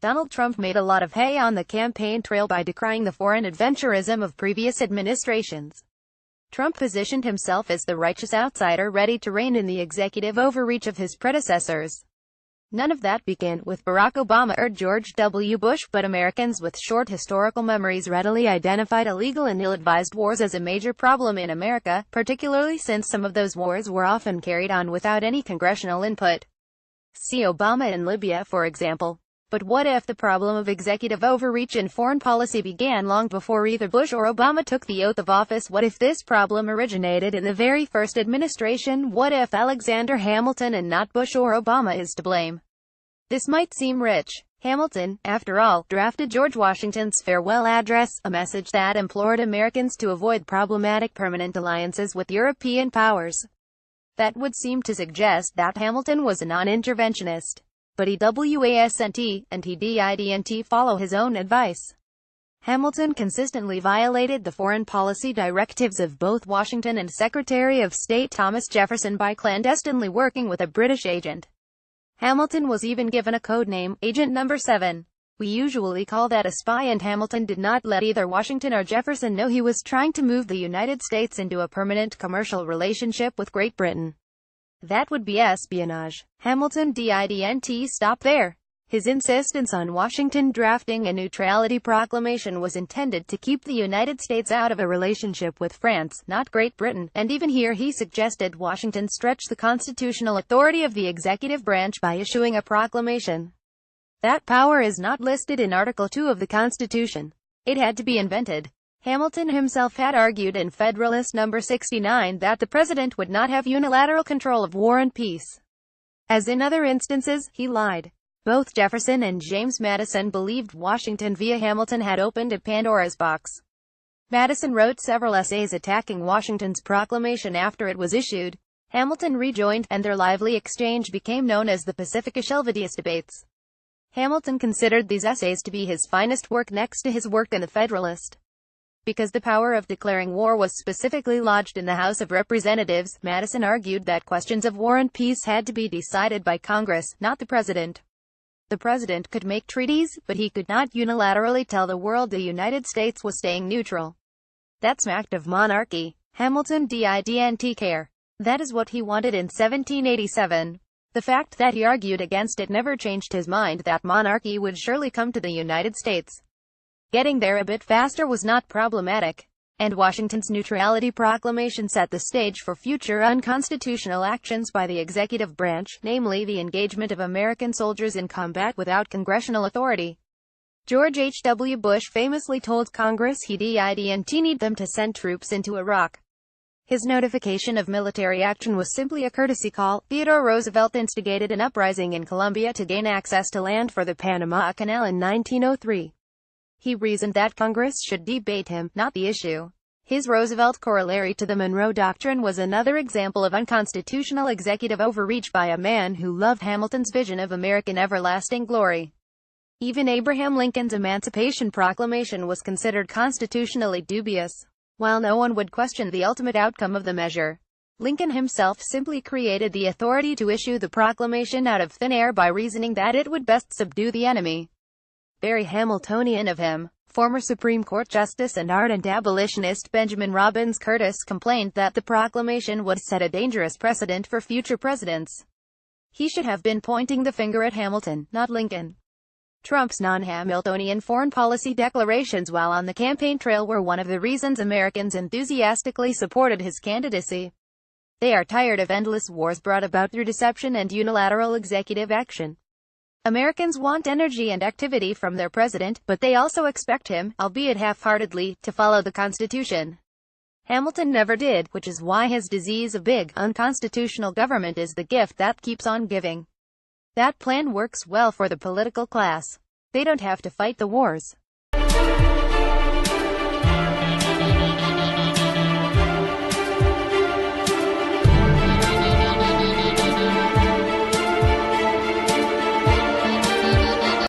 Donald Trump made a lot of hay on the campaign trail by decrying the foreign adventurism of previous administrations. Trump positioned himself as the righteous outsider ready to rein in the executive overreach of his predecessors. None of that began with Barack Obama or George W. Bush, but Americans with short historical memories readily identified illegal and ill-advised wars as a major problem in America, particularly since some of those wars were often carried on without any congressional input. See Obama in Libya, for example. But what if the problem of executive overreach in foreign policy began long before either Bush or Obama took the oath of office? What if this problem originated in the very first administration? What if Alexander Hamilton and not Bush or Obama is to blame? This might seem rich. Hamilton, after all, drafted George Washington's farewell address, a message that implored Americans to avoid problematic permanent alliances with European powers. That would seem to suggest that Hamilton was a non-interventionist. But he wasn't, and he didn't follow his own advice. Hamilton consistently violated the foreign policy directives of both Washington and Secretary of State Thomas Jefferson by clandestinely working with a British agent. Hamilton was even given a code name, Agent Number 7. We usually call that a spy, and Hamilton did not let either Washington or Jefferson know he was trying to move the United States into a permanent commercial relationship with Great Britain. That would be espionage. Hamilton didn't stop there. His insistence on Washington drafting a neutrality proclamation was intended to keep the United States out of a relationship with France, not Great Britain, and even here he suggested Washington stretch the constitutional authority of the executive branch by issuing a proclamation. That power is not listed in Article 2 of the Constitution. It had to be invented. Hamilton himself had argued in Federalist No. 69 that the president would not have unilateral control of war and peace. As in other instances, he lied. Both Jefferson and James Madison believed Washington via Hamilton had opened a Pandora's box. Madison wrote several essays attacking Washington's proclamation after it was issued. Hamilton rejoined, and their lively exchange became known as the Pacifica-Shelvadius debates. Hamilton considered these essays to be his finest work next to his work in the Federalist. Because the power of declaring war was specifically lodged in the House of Representatives, Madison argued that questions of war and peace had to be decided by Congress, not the president. The president could make treaties, but he could not unilaterally tell the world the United States was staying neutral. That smacked of monarchy. Hamilton didn't care. That is what he wanted in 1787. The fact that he argued against it never changed his mind that monarchy would surely come to the United States. Getting there a bit faster was not problematic, and Washington's neutrality proclamation set the stage for future unconstitutional actions by the executive branch, namely the engagement of American soldiers in combat without congressional authority. George H. W. Bush famously told Congress he didn't need them to send troops into Iraq. His notification of military action was simply a courtesy call. Theodore Roosevelt instigated an uprising in Colombia to gain access to land for the Panama Canal in 1903. He reasoned that Congress should debate him, not the issue. His Roosevelt corollary to the Monroe Doctrine was another example of unconstitutional executive overreach by a man who loved Hamilton's vision of American everlasting glory. Even Abraham Lincoln's Emancipation Proclamation was considered constitutionally dubious. While no one would question the ultimate outcome of the measure, Lincoln himself simply created the authority to issue the proclamation out of thin air by reasoning that it would best subdue the enemy. Very Hamiltonian of him. Former Supreme Court Justice and ardent abolitionist Benjamin Robbins Curtis complained that the proclamation would set a dangerous precedent for future presidents. He should have been pointing the finger at Hamilton, not Lincoln. Trump's non-Hamiltonian foreign policy declarations while on the campaign trail were one of the reasons Americans enthusiastically supported his candidacy. They are tired of endless wars brought about through deception and unilateral executive action. Americans want energy and activity from their president, but they also expect him, albeit half-heartedly, to follow the Constitution. Hamilton never did, which is why his disease of big, unconstitutional government is the gift that keeps on giving. That plan works well for the political class. They don't have to fight the wars.